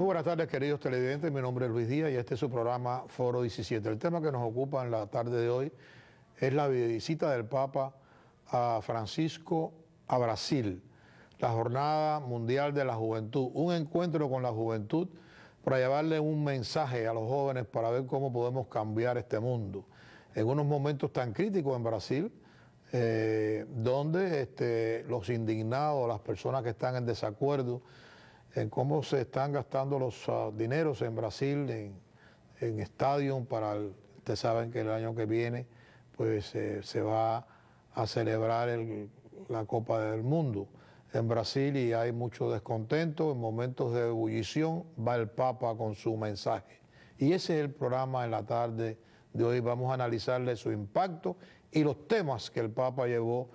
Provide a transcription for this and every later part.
buenas tardes, queridos televidentes. Mi nombre es Luis Díaz y este es su programa Foro 17. El tema que nos ocupa en la tarde de hoy es la visita del Papa a Francisco a Brasil, la Jornada Mundial de la Juventud, un encuentro con la juventud para llevarle un mensaje a los jóvenes para ver cómo podemos cambiar este mundo. En unos momentos tan críticos en Brasil, donde los indignados, las personas que están en desacuerdo en cómo se están gastando los dineros en Brasil, en estadios ustedes saben que el año que viene pues se va a celebrar la Copa del Mundo en Brasil y hay mucho descontento. En momentos de ebullición va el Papa con su mensaje. Y ese es el programa en la tarde de hoy. Vamos a analizarle su impacto y los temas que el Papa llevó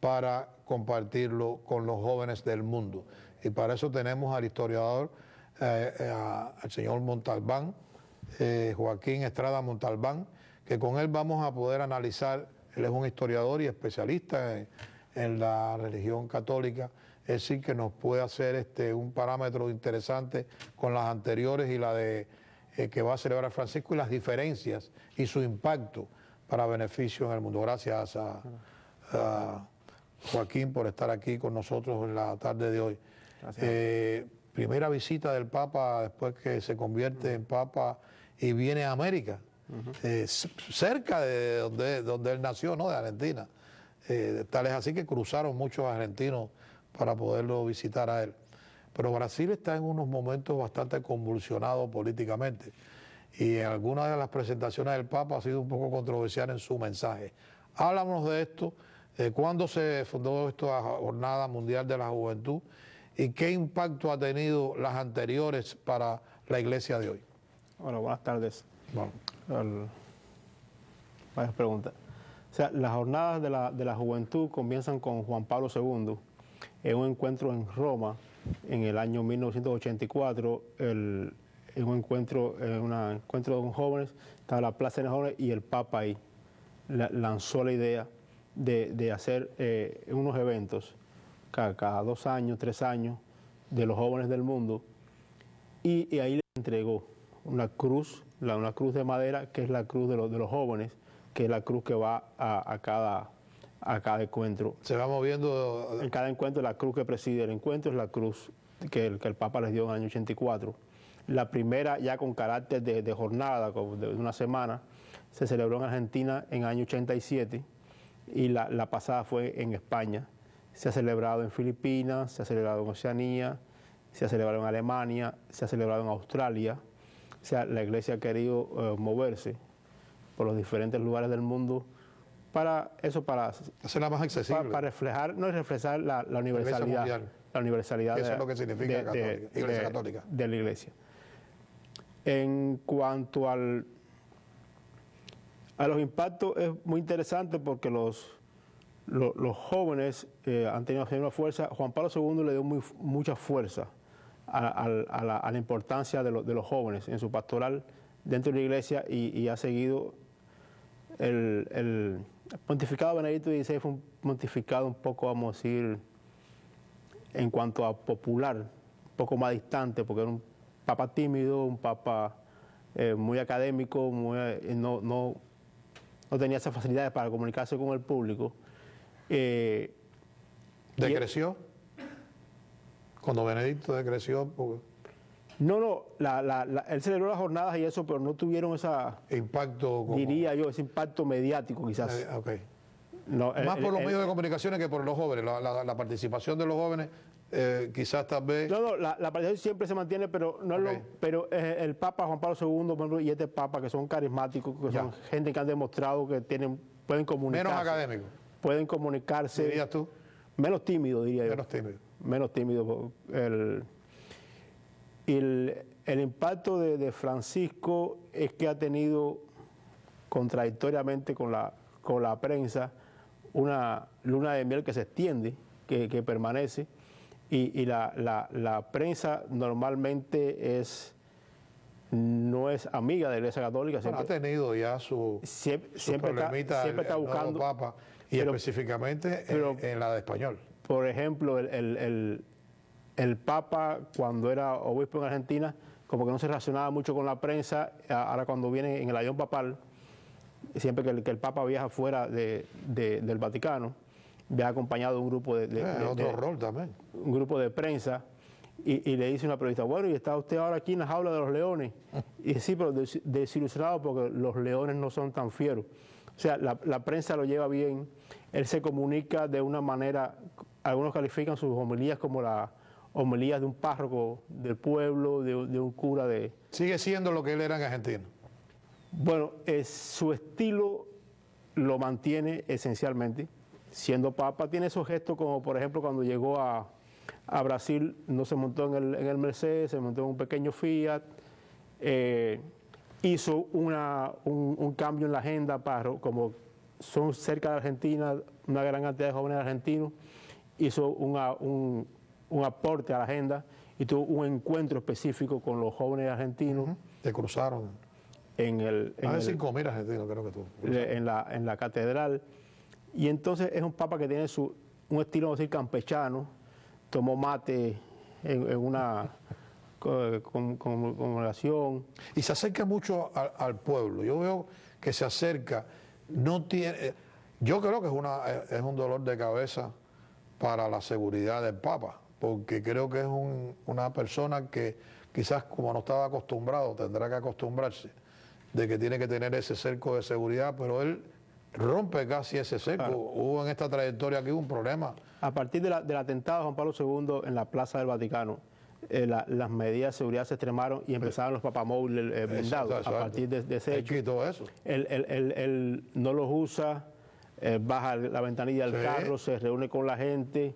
para compartirlo con los jóvenes del mundo. Y para eso tenemos al historiador, al señor Montalbán, Joaquín Estrada Montalbán, que con él vamos a poder analizar. Él es un historiador y especialista en la religión católica, es decir, que nos puede hacer un parámetro interesante con las anteriores y la de que va a celebrar Francisco y las diferencias y su impacto para beneficio en el mundo. Gracias a Joaquín por estar aquí con nosotros en la tarde de hoy. Primera visita del Papa después que se convierte en Papa y viene a América, cerca de donde él nació, ¿no? De Argentina. Tal es así que cruzaron muchos argentinos para poderlo visitar a él. Pero Brasil está en unos momentos bastante convulsionados políticamente y en algunas de las presentaciones del Papa ha sido un poco controversial en su mensaje. Háblanos de esto, cuándo se fundó esta Jornada Mundial de la Juventud y qué impacto ha tenido las anteriores para la iglesia de hoy. Bueno, buenas tardes. Bueno. Varias preguntas. O sea, las jornadas de la juventud comienzan con Juan Pablo II en un encuentro en Roma en el año 1984, en un encuentro con jóvenes, estaba la Plaza de los Jóvenes y el Papa ahí lanzó la idea de hacer unos eventos cada 2 años, 3 años de los jóvenes del mundo y ahí le entregó una cruz de madera que es la cruz de los jóvenes, que es la cruz que va a cada encuentro. Se va moviendo. En cada encuentro la cruz que preside el encuentro es la cruz que el Papa les dio en el año 84. La primera ya con carácter de jornada, de una semana, se celebró en Argentina en el año 87 y la pasada fue en España. Se ha celebrado en Filipinas, se ha celebrado en Oceanía, se ha celebrado en Alemania, se ha celebrado en Australia. O sea, la Iglesia ha querido moverse por los diferentes lugares del mundo para hacerla más accesible. Para reflejar la universalidad. La universalidad eso es lo que significa Iglesia Católica. De la Iglesia. En cuanto a los impactos, es muy interesante porque los jóvenes han tenido una fuerza. Juan Pablo II le dio mucha fuerza a la importancia de los jóvenes en su pastoral dentro de la iglesia y ha seguido el pontificado Benedicto XVI. Fue un pontificado un poco, vamos a decir, en cuanto a popular, un poco más distante, porque era un papa tímido, un papa muy académico, no tenía esas facilidades para comunicarse con el público. ¿Decreció? Cuando Benedicto decreció. No, él celebró las jornadas y eso, pero no tuvieron impacto, diría yo, ese impacto mediático quizás. Okay. No, más por los medios de comunicaciones que por los jóvenes, la participación de los jóvenes, quizás tal vez. No, la participación siempre se mantiene, pero no okay. Pero el Papa Juan Pablo II, por ejemplo, y este Papa, que son carismáticos, que son gente que han demostrado que pueden comunicarse. Menos académicos. Pueden comunicarse. ¿Dirías tú? Menos tímido, diría yo. Menos tímido. El impacto de Francisco es que ha tenido, contradictoriamente con la prensa, una luna de miel que se extiende, que permanece, y la prensa normalmente no es amiga de la Iglesia Católica. Bueno, ha tenido ya su problemita siempre está buscando, el Papa, y específicamente en la de español. Por ejemplo, el Papa, cuando era obispo en Argentina, como que no se relacionaba mucho con la prensa. Ahora cuando viene en el avión papal, siempre que el Papa viaja fuera del Vaticano, viaja acompañado de un grupo otro rol también. Un grupo de prensa, y le dice una periodista, bueno, ¿y está usted ahora aquí en la jaula de los leones? Y dice, sí, pero desilusionado porque los leones no son tan fieros. O sea, la prensa lo lleva bien, él se comunica de una manera, algunos califican sus homilías como las homilías de un párroco del pueblo, de un cura de... Sigue siendo lo que él era en Argentina. Bueno, su estilo lo mantiene esencialmente. Siendo papa, tiene esos gestos como, por ejemplo, cuando llegó a Brasil, no se montó en el Mercedes, se montó en un pequeño Fiat, hizo un cambio en la agenda, como son cerca de Argentina, una gran cantidad de jóvenes argentinos, hizo un aporte a la agenda y tuvo un encuentro específico con los jóvenes argentinos. Te cruzaron. En el, Más de 5.000 argentinos, creo que tú. En la catedral. Y entonces es un papa que tiene un estilo, vamos a decir, campechano. Tomó mate en una congregación. Y se acerca mucho al pueblo. Yo veo que se acerca. No tiene. Yo creo que es un dolor de cabeza para la seguridad del papa, porque creo que es una persona que quizás, como no estaba acostumbrado, tendrá que acostumbrarse de que tiene que tener ese cerco de seguridad, pero él rompe casi ese cerco. Claro. Hubo en esta trayectoria aquí un problema. A partir del atentado de Juan Pablo II en la Plaza del Vaticano, las medidas de seguridad se extremaron y empezaron los papamóviles blindados. Exacto. A partir de ese hecho, eso. Él no los usa, baja la ventanilla del carro, se reúne con la gente.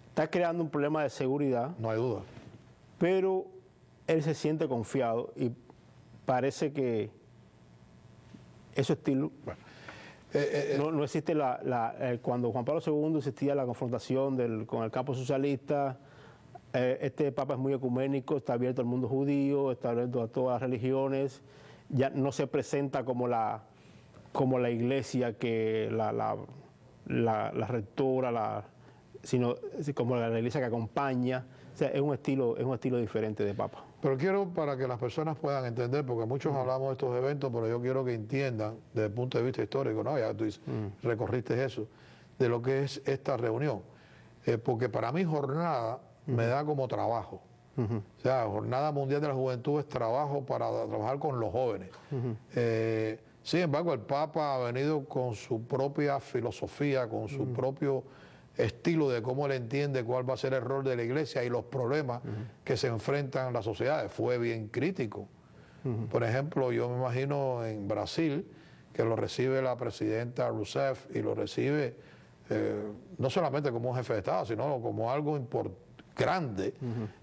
Está creando un problema de seguridad. No hay duda. Pero él se siente confiado y parece que ese estilo... Bueno, no existe cuando Juan Pablo II existía la confrontación con el campo socialista. Este papa es muy ecuménico, está abierto al mundo judío, está abierto a todas las religiones, ya no se presenta como la iglesia que la rectora, sino como la iglesia que acompaña. O sea, es un estilo diferente de papa. Pero quiero, para que las personas puedan entender, porque muchos hablamos de estos eventos, pero yo quiero que entiendan desde el punto de vista histórico, ¿no? Ya tú recorriste eso, de lo que es esta reunión. Porque para mí jornada me da como trabajo. O sea, Jornada Mundial de la Juventud es trabajo para trabajar con los jóvenes. Sin embargo, el Papa ha venido con su propia filosofía, con su propio estilo de cómo él entiende cuál va a ser el rol de la iglesia y los problemas que se enfrentan las sociedades. Fue bien crítico. Por ejemplo, yo me imagino en Brasil que lo recibe la presidenta Rousseff y lo recibe no solamente como un jefe de Estado, sino como algo grande.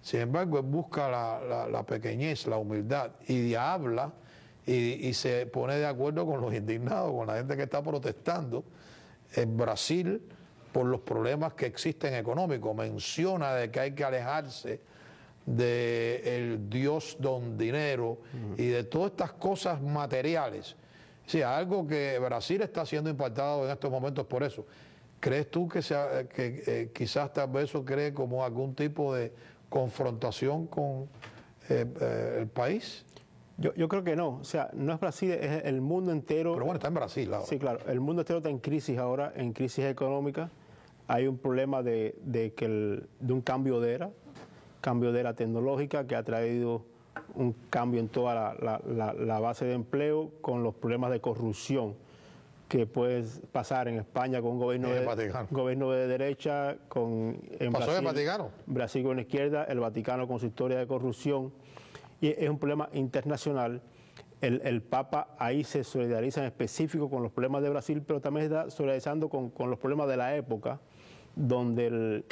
Sin embargo, él busca la pequeñez, la humildad y habla y se pone de acuerdo con los indignados, con la gente que está protestando en Brasil por los problemas que existen económicos. Menciona de que hay que alejarse del Dios don dinero y de todas estas cosas materiales. Sí, algo que Brasil está siendo impactado en estos momentos por eso. ¿Crees tú que quizás tal vez eso cree como algún tipo de confrontación con el país? Yo creo que no. O sea, no es Brasil, es el mundo entero. Pero bueno, está en Brasil ahora. Sí, claro. El mundo entero está en crisis ahora, en crisis económica. Hay un problema de un cambio de era tecnológica que ha traído un cambio en toda la base de empleo, con los problemas de corrupción que puede pasar en España con un gobierno de derecha, en ¿Pasó en el Vaticano? Brasil con la izquierda, el Vaticano con su historia de corrupción. Y es un problema internacional. El Papa ahí se solidariza en específico con los problemas de Brasil, pero también está solidarizando con los problemas de la época, donde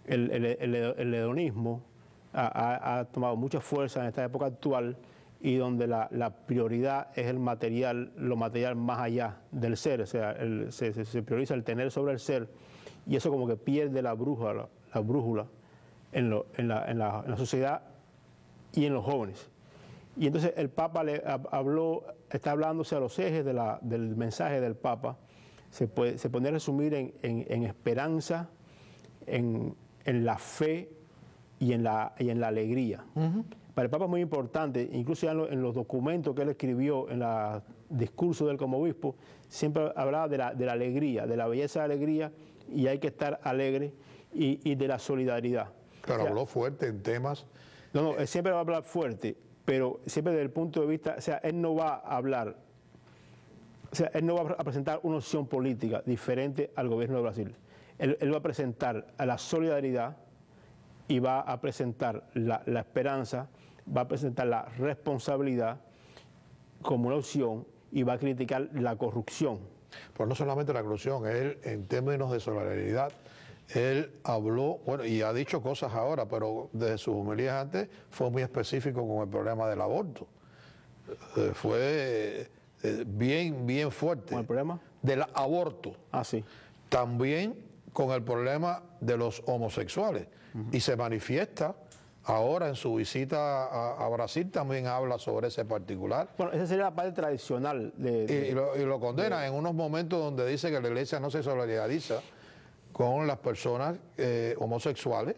el hedonismo ha tomado mucha fuerza en esta época actual, y donde la prioridad es lo material más allá del ser. O sea, se prioriza el tener sobre el ser, y eso como que pierde la brújula en la sociedad y en los jóvenes. Y entonces el Papa está hablándose a los ejes del mensaje del Papa. Se puede resumir en esperanza, en la fe y en la alegría. Para el Papa es muy importante, incluso ya en los documentos que él escribió en el discurso de él como obispo, siempre hablaba de la alegría, de la belleza de la alegría, y hay que estar alegre, y de la solidaridad. Pero O sea, habló fuerte en temas. no, él siempre va a hablar fuerte, pero siempre desde el punto de vista, o sea, él no va a hablar, o sea, él no va a presentar una opción política diferente al gobierno de Brasil. Él va a presentar a la solidaridad y va a presentar la esperanza, va a presentar la responsabilidad como una opción y va a criticar la corrupción. Pero no solamente la corrupción, él en términos de solidaridad, él habló, bueno, y ha dicho cosas ahora, pero desde sus homilías antes fue muy específico con el problema del aborto. Fue bien fuerte. ¿Con el problema? Del aborto. Ah, sí. También con el problema de los homosexuales. Y se manifiesta ahora en su visita a Brasil, también habla sobre ese particular. Bueno, esa sería la parte tradicional Y lo condena en unos momentos donde dice que la iglesia no se solidariza con las personas homosexuales,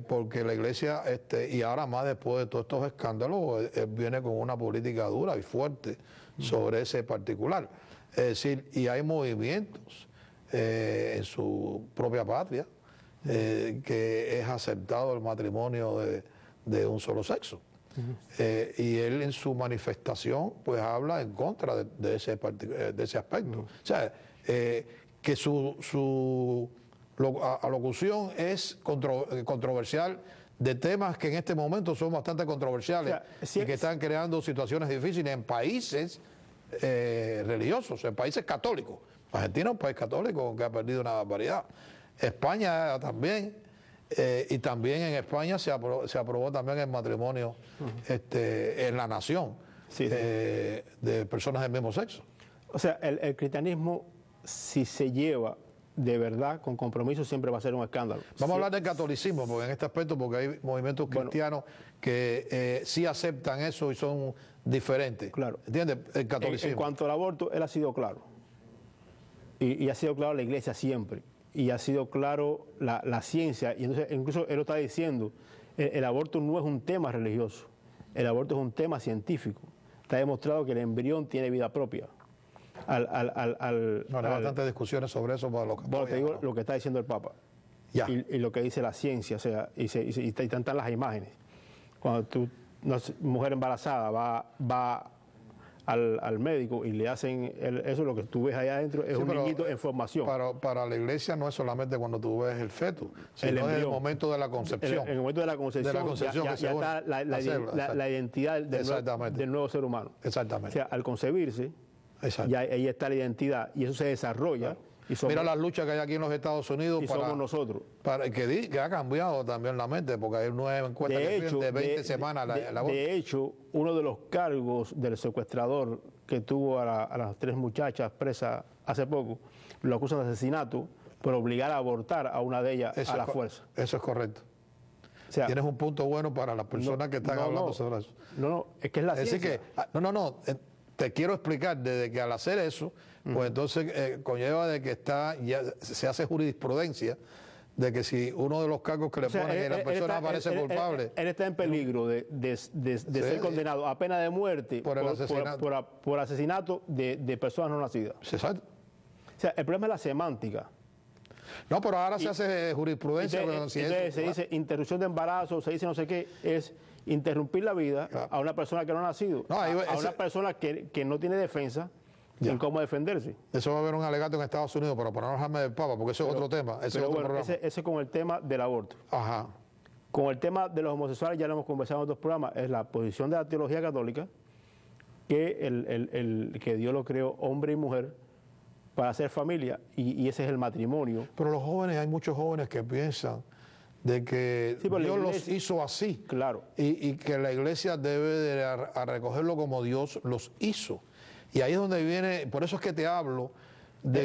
porque la iglesia, y ahora más después de todos estos escándalos, él viene con una política dura y fuerte sobre ese particular. Es decir, y hay movimientos en su propia patria que es aceptado el matrimonio de un solo sexo. Y él en su manifestación pues habla en contra de ese aspecto. O sea, que su alocución es controversial de temas que en este momento son bastante controversiales, o sea, y que están creando situaciones difíciles en países religiosos, en países católicos. Argentina es un país católico que ha perdido una barbaridad. España también, y también en España se aprobó también el matrimonio en la nación, sí. De personas del mismo sexo. O sea, el cristianismo, si se lleva de verdad, con compromiso, siempre va a ser un escándalo. Vamos a hablar del catolicismo, porque en este aspecto, porque hay movimientos cristianos que sí aceptan eso y son diferentes. Claro. ¿Entiendes? El catolicismo. En cuanto al aborto, él ha sido claro. Y ha sido claro la iglesia siempre. Y ha sido claro la ciencia. Y entonces, incluso él lo está diciendo, el aborto no es un tema religioso. El aborto es un tema científico. Está demostrado que el embrión tiene vida propia. Hay bastantes discusiones sobre eso para los católicos. Bueno, te digo lo que está diciendo el Papa. Ya. Y lo que dice la ciencia, o sea, y están las imágenes. Cuando una mujer embarazada va al médico y le hacen eso, lo que tú ves allá adentro es un niñito en formación. Para la iglesia no es solamente cuando tú ves el feto, sino en el momento de la concepción. En el momento de la concepción, ya está la identidad del nuevo ser humano. Exactamente. O sea, al concebirse, ya ahí está la identidad y eso se desarrolla. Mira las luchas que hay aquí en los Estados Unidos. Y somos nosotros. Que ha cambiado también la mente, porque hay nuevas encuestas de 20 semanas la voz. De hecho, uno de los cargos del secuestrador que tuvo a las 3 muchachas presas hace poco, lo acusan de asesinato por obligar a abortar a una de ellas a la fuerza. Eso es correcto. O sea, tienes un punto bueno para las personas que están hablando sobre eso. No, es que es la ciencia. Te quiero explicar, desde que al hacer eso, pues entonces conlleva de que ya se hace jurisprudencia de que si uno de los cargos que le ponen y la persona aparece culpable. Él está en peligro de ser condenado a pena de muerte por asesinato de personas no nacidas. Exacto. O sea, el problema es la semántica. No, pero ahora se hace jurisprudencia. Entonces se dice interrupción de embarazo, se dice no sé qué, es interrumpir la vida a una persona que no ha nacido, a una persona que no tiene defensa en cómo defenderse. Eso va a haber un alegato en Estados Unidos, pero para no dejarme del Papa, porque eso es otro tema. Ese con el tema del aborto. Ajá. Con el tema de los homosexuales, ya lo hemos conversado en otros programas, es la posición de la teología católica, que Dios lo creó hombre y mujer para hacer familia, y ese es el matrimonio. Pero los jóvenes, hay muchos jóvenes que piensan de que Dios los hizo así. Claro. Y que la iglesia debe de recogerlo como Dios los hizo. Y ahí es donde viene, por eso es que te hablo de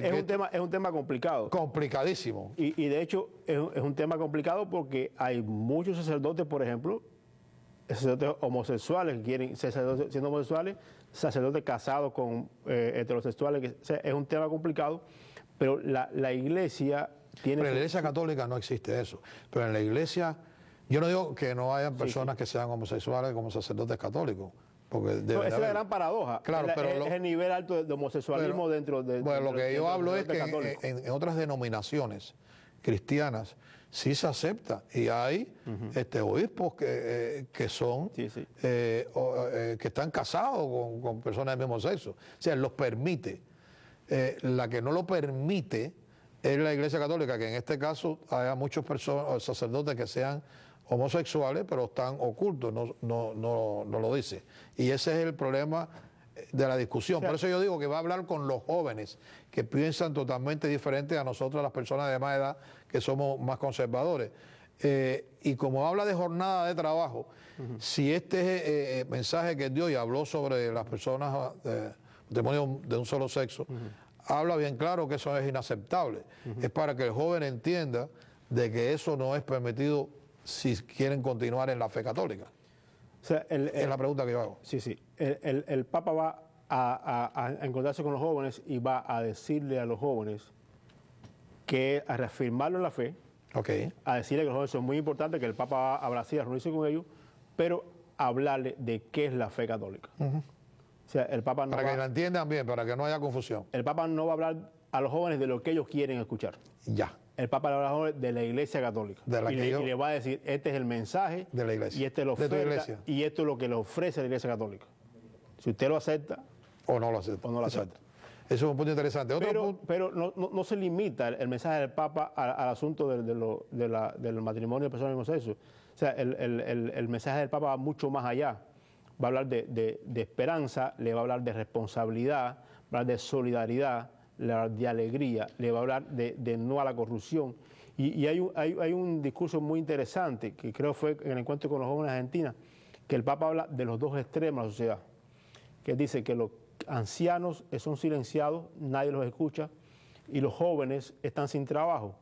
es un tema complicado. Complicadísimo. Y de hecho es un tema complicado porque hay muchos sacerdotes, por ejemplo, sacerdotes homosexuales que quieren ser sacerdotes siendo homosexuales, sacerdotes casados con heterosexuales, o sea, es un tema complicado, pero la iglesia tiene... Pero en la iglesia católica no existe eso, pero en la iglesia Yo no digo que no hayan personas que sean homosexuales como sacerdotes católicos, porque No, esa es la gran paradoja. Claro, es el nivel alto de homosexualismo dentro de... Bueno, lo que yo hablo es que en otras denominaciones cristianas sí se acepta y hay obispos que son que están casados con personas del mismo sexo. O sea, los permite. La que no lo permite es la Iglesia Católica, que en este caso haya muchos sacerdotes que sean homosexuales, pero están ocultos, no lo dice. Y ese es el problema de la discusión. Por eso yo digo que va a hablar con los jóvenes, que piensan totalmente diferente a nosotros, las personas de más edad, que somos más conservadores. Y como habla de jornada de trabajo, si este mensaje que dio y habló sobre las personas matrimonio de un solo sexo, habla bien claro que eso es inaceptable. Es para que el joven entienda de que eso no es permitido si quieren continuar en la fe católica. O sea, es la pregunta que yo hago. Sí, sí. El Papa va a encontrarse con los jóvenes y va a decirle a los jóvenes que a reafirmarlo en la fe, a decirle que los jóvenes son muy importantes, que el Papa va a Brasil a reunirse con ellos, pero hablarle de qué es la fe católica. O sea, el Papa no para que la entiendan bien, para que no haya confusión. El Papa no va a hablar a los jóvenes de lo que ellos quieren escuchar. Ya. El Papa le va a hablar de la Iglesia Católica. Y le va a decir, este es el mensaje de la Iglesia. Y este es lo oferta, y esto es lo que le ofrece la Iglesia Católica. Si usted lo acepta o no lo acepta. O no lo acepta. Eso es un punto interesante. Pero no se limita el mensaje del Papa al asunto del matrimonio de personas del mismo sexo. O sea, el mensaje del Papa va mucho más allá. Va a hablar de esperanza, le va a hablar de responsabilidad, va a hablar de solidaridad, le va a hablar de alegría, le va a hablar de no a la corrupción. Y hay un discurso muy interesante, que creo fue en el encuentro con los jóvenes de Argentina, que el Papa habla de los dos extremos de la sociedad, que dice que los ancianos son silenciados, nadie los escucha, y los jóvenes están sin trabajo.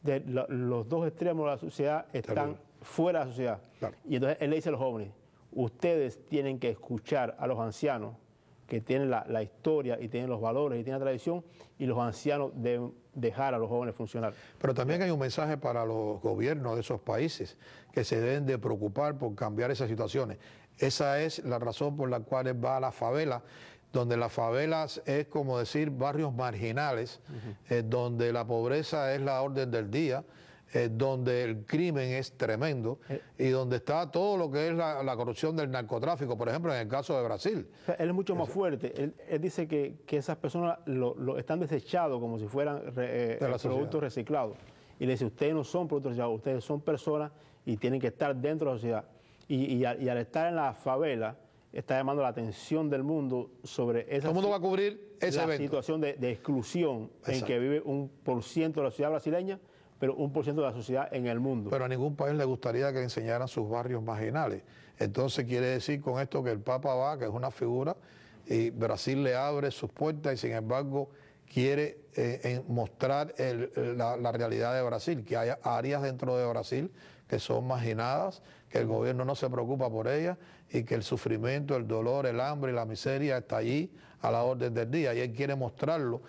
Los dos extremos de la sociedad están fuera de la sociedad. Claro. Y entonces él le dice a los jóvenes, ustedes tienen que escuchar a los ancianos que tienen la historia y tienen los valores y tienen la tradición, y los ancianos deben dejar a los jóvenes funcionar. Pero también hay un mensaje para los gobiernos de esos países que se deben de preocupar por cambiar esas situaciones. Esa es la razón por la cual él va a la favela, donde las favelas es como decir barrios marginales, donde la pobreza es la orden del día, donde el crimen es tremendo y donde está todo lo que es la corrupción del narcotráfico, por ejemplo, en el caso de Brasil. O sea, él es mucho más fuerte. Él dice que esas personas lo están desechados como si fueran productos reciclados. Y le dice, ustedes no son productos reciclados, ustedes son personas y tienen que estar dentro de la sociedad. Y al estar en la favela, está llamando la atención del mundo sobre esa todo el mundo va a cubrir ese evento. Situación de exclusión en que vive 1% de la sociedad brasileña, pero 1% de la sociedad en el mundo. Pero a ningún país le gustaría que enseñaran sus barrios marginales. Entonces quiere decir con esto que el Papa va, que es una figura, y Brasil le abre sus puertas y sin embargo quiere mostrar la realidad de Brasil, que hay áreas dentro de Brasil que son marginadas, que el gobierno no se preocupa por ellas y que el sufrimiento, el dolor, el hambre y la miseria está allí a la orden del día y él quiere mostrarlo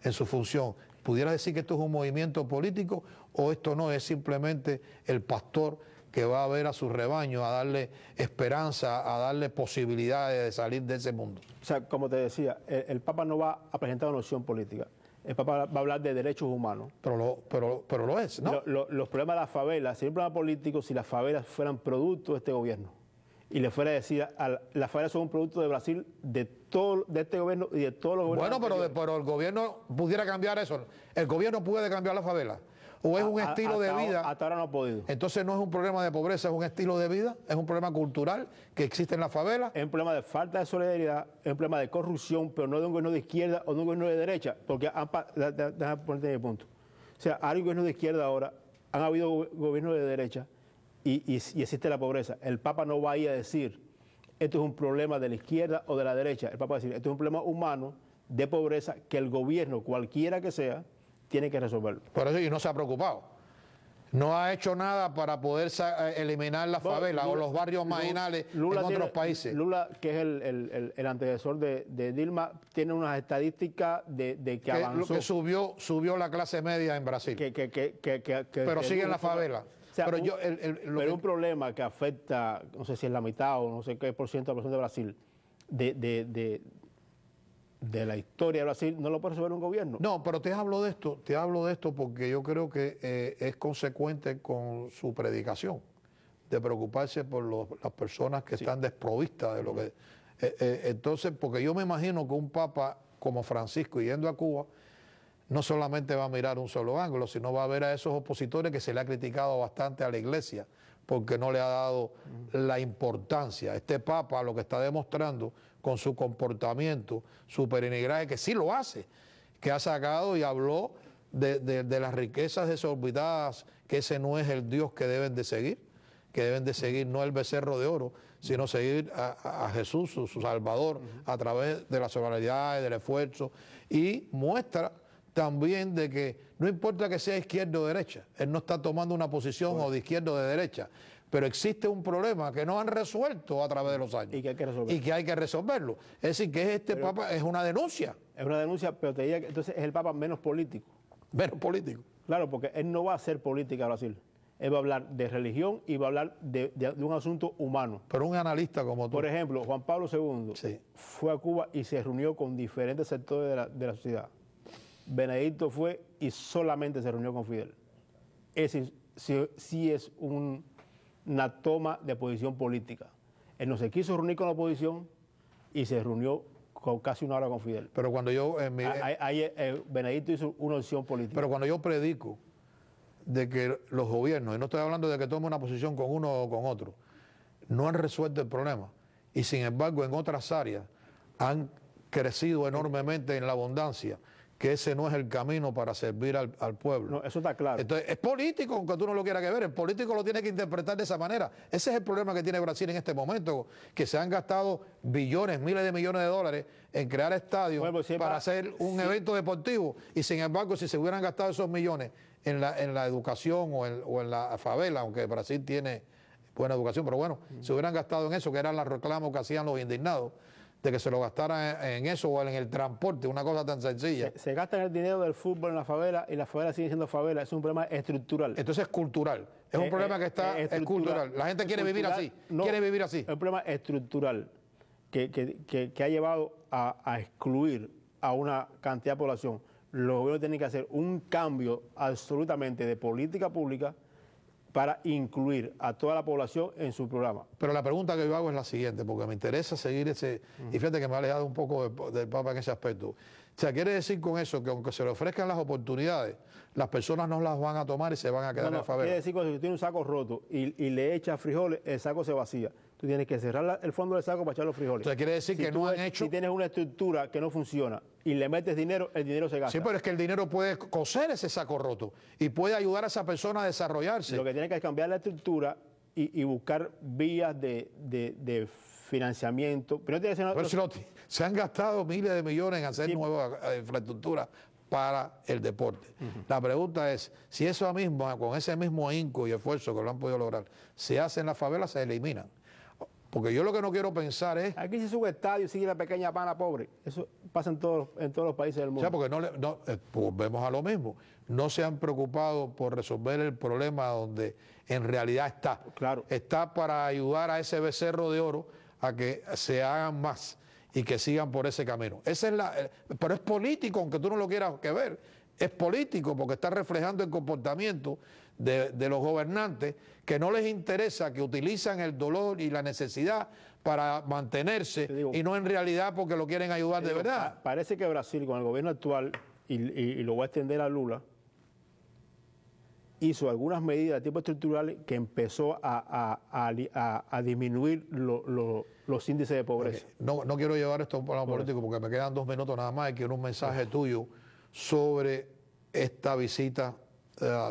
en su función. ¿Pudiera decir que esto es un movimiento político o esto no es simplemente el pastor que va a ver a su rebaño, a darle esperanza, a darle posibilidades de salir de ese mundo? O sea, como te decía, el Papa no va a presentar una opción política. El Papa va a hablar de derechos humanos. Pero lo es, ¿no? Los problemas de las favelas, sería un problema político si las favelas fueran producto de este gobierno. Y le fuera a decir, las favelas son un producto de Brasil, de este gobierno y de todos los gobiernos. Bueno, pero el gobierno pudiera cambiar eso. ¿El gobierno puede cambiar la favela? ¿O es un estilo de vida? Hasta ahora no ha podido. Entonces no es un problema de pobreza, es un estilo de vida, es un problema cultural que existe en la favela. Es un problema de falta de solidaridad, es un problema de corrupción, pero no de un gobierno de izquierda o de un gobierno de derecha, porque déjame ponerte mi punto. O sea, hay un gobierno de izquierda ahora, han habido gobiernos de derecha y existe la pobreza. El Papa no va a ir a decir, esto es un problema de la izquierda o de la derecha. El Papa va a decir, esto es un problema humano de pobreza que el gobierno, cualquiera que sea, tiene que resolverlo. Por eso y no se ha preocupado. No ha hecho nada para poder eliminar las favelas o los barrios marginales en otros países. Lula, que es el antecesor de Dilma, tiene unas estadísticas de que avanzó. Lo que subió la clase media en Brasil. Pero sigue en la favela. O sea, Pero yo, lo pero que- un problema que afecta, no sé si es la mitad o no sé qué por ciento de la población de Brasil, de la historia de Brasil, no lo puede resolver un gobierno. No, pero te hablo de esto porque yo creo que es consecuente con su predicación, de preocuparse por las personas que están desprovistas de lo que... entonces, porque yo me imagino que un papa como Francisco yendo a Cuba, no solamente va a mirar un solo ángulo, sino va a ver a esos opositores que se le ha criticado bastante a la iglesia, porque no le ha dado la importancia. Este papa lo que está demostrando con su comportamiento, su peregrinaje, que sí lo hace, que ha sacado y habló de las riquezas desorbitadas, que ese no es el Dios que deben de seguir, que deben de seguir no el becerro de oro, sino seguir a Jesús, su Salvador, a través de la solidaridad, del esfuerzo, y muestra también de que no importa que sea izquierda o derecha, él no está tomando una posición o de izquierda o de derecha, pero existe un problema que no han resuelto a través de los años Y que hay que resolver. y que hay que resolverlo. Es decir, que este Papa es una denuncia, Es una denuncia, pero te diría que entonces es el Papa menos político. menos político. Claro, porque él no va a hacer política en Brasil. Él va a hablar de religión y va a hablar de un asunto humano. Pero un analista como tú. Por ejemplo, Juan Pablo II Sí. fue a Cuba y se reunió con diferentes sectores de la sociedad. Benedicto fue y solamente se reunió con Fidel. Ese sí es una toma de posición política. Él no se quiso reunir con la oposición y se reunió con casi una hora con Fidel. Pero cuando yo Ahí Benedicto hizo una opción política. pero cuando yo predico de que los gobiernos, y no estoy hablando de que tome una posición con uno o con otro, no han resuelto el problema y sin embargo en otras áreas han crecido enormemente en la abundancia, que ese no es el camino para servir al pueblo. No, eso está claro. Entonces, es político, aunque tú no lo quieras que ver, el político lo tiene que interpretar de esa manera. Ese es el problema que tiene Brasil en este momento, que se han gastado billones, miles de millones de dólares en crear estadios Bueno, pues, para hacer un evento deportivo, y sin embargo, si se hubieran gastado esos millones en la educación o en la favela, aunque Brasil tiene buena educación, pero bueno, se hubieran gastado en eso, que eran los reclamos que hacían los indignados, de que se lo gastaran en eso o en el transporte, una cosa tan sencilla. Se gastan el dinero del fútbol en la favela y la favela sigue siendo favela. Es un problema estructural. Entonces es cultural, es un problema que está, es cultural. La gente quiere vivir así, quiere vivir así. Es un problema estructural que ha llevado a excluir a una cantidad de población. Los gobiernos tienen que hacer un cambio absolutamente de política pública para incluir a toda la población en su programa. Pero la pregunta que yo hago es la siguiente, porque me interesa seguir ese... Y fíjate que me ha alejado un poco del Papa en ese aspecto. O sea, quiere decir con eso que aunque se le ofrezcan las oportunidades, las personas no las van a tomar y se van a quedar en la favela. Quiere decir que si tú tienes un saco roto y le echas frijoles, el saco se vacía. Tú tienes que cerrar el fondo del saco para echar los frijoles. O sea, quiere decir que no han hecho... Si tienes una estructura que no funciona y le metes dinero, el dinero se gasta. Sí, pero es que el dinero puede coser ese saco roto y puede ayudar a esa persona a desarrollarse. Lo que tiene que es cambiar la estructura y buscar vías de financiamiento. Pero tiene que ser Pero si se han gastado miles de millones en hacer nuevas infraestructuras para el deporte. La pregunta es, si eso mismo, con ese mismo ahínco y esfuerzo que lo han podido lograr, se hace en las favelas, se eliminan. Porque yo lo que no quiero pensar es... Aquí se sube estadio y sigue la pequeña pana pobre. Eso pasa en todos los países del mundo. O sea, porque volvemos a lo mismo. No se han preocupado por resolver el problema donde en realidad está. Claro. Está para ayudar a ese becerro de oro a que se hagan más y que sigan por ese camino. Esa es pero es político, aunque tú no lo quieras que ver. Es político porque está reflejando el comportamiento de los gobernantes, que no les interesa, que utilizan el dolor y la necesidad para mantenerse y no en realidad porque lo quieren ayudar de verdad. Parece que Brasil, con el gobierno actual, y lo voy a extender a Lula, hizo algunas medidas de tipo estructural que empezó a disminuir los índices de pobreza. Okay. No quiero llevar esto a un plano político porque me quedan 2 minutos nada más y quiero un mensaje tuyo sobre esta visita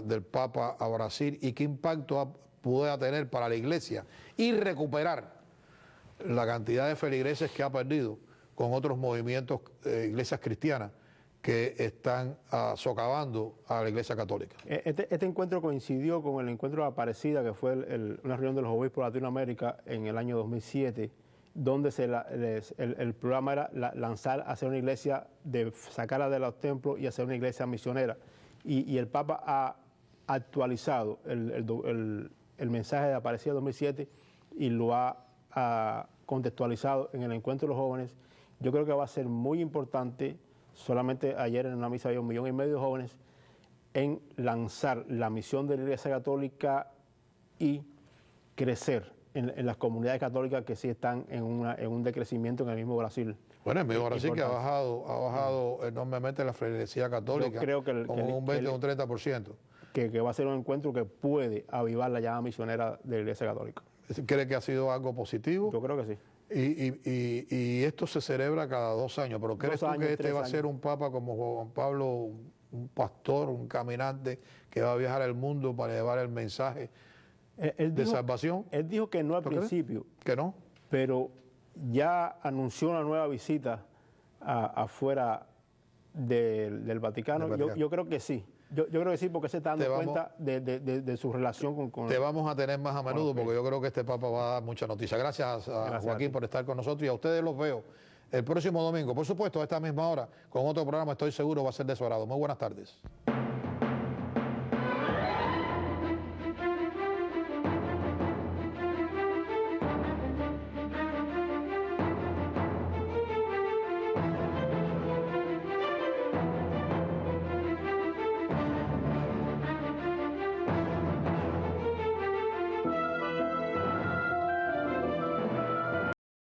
del Papa a Brasil y qué impacto pueda tener para la iglesia y recuperar la cantidad de feligreses que ha perdido con otros movimientos, iglesias cristianas, que están socavando a la Iglesia Católica. Este encuentro coincidió con el encuentro de Aparecida, que fue una reunión de los obispos de Latinoamérica en el año 2007, donde el programa era lanzar, hacer una iglesia, sacarla de los templos y hacer una iglesia misionera. Y el Papa ha actualizado el mensaje de Aparecida 2007 y lo ha contextualizado en el encuentro de los jóvenes. Yo creo que va a ser muy importante. Solamente ayer en una misa había 1,5 millones de jóvenes en lanzar la misión de la Iglesia Católica y crecer en las comunidades católicas que sí están en un decrecimiento en el mismo Brasil. Bueno, el mismo Brasil que ha bajado enormemente la feligresía católica, yo creo que como un 20 o un 30%. Que va a ser un encuentro que puede avivar la llama misionera de la Iglesia Católica. ¿Cree que ha sido algo positivo? Yo creo que sí. Y esto se celebra cada 2 años, pero ¿crees tú que este va a ser un papa como Juan Pablo, un pastor, un caminante que va a viajar al mundo para llevar el mensaje de salvación? Él dijo que no al principio. ¿Que no? Pero ya anunció una nueva visita afuera del Vaticano. Yo creo que sí. Yo creo que sí, porque se está dando cuenta de su relación con... Te vamos a tener más a menudo, porque yo creo que este Papa va a dar mucha noticia. Gracias a Joaquín por estar con nosotros, y a ustedes los veo el próximo domingo. Por supuesto, a esta misma hora, con otro programa, estoy seguro va a ser de su agrado. Muy buenas tardes.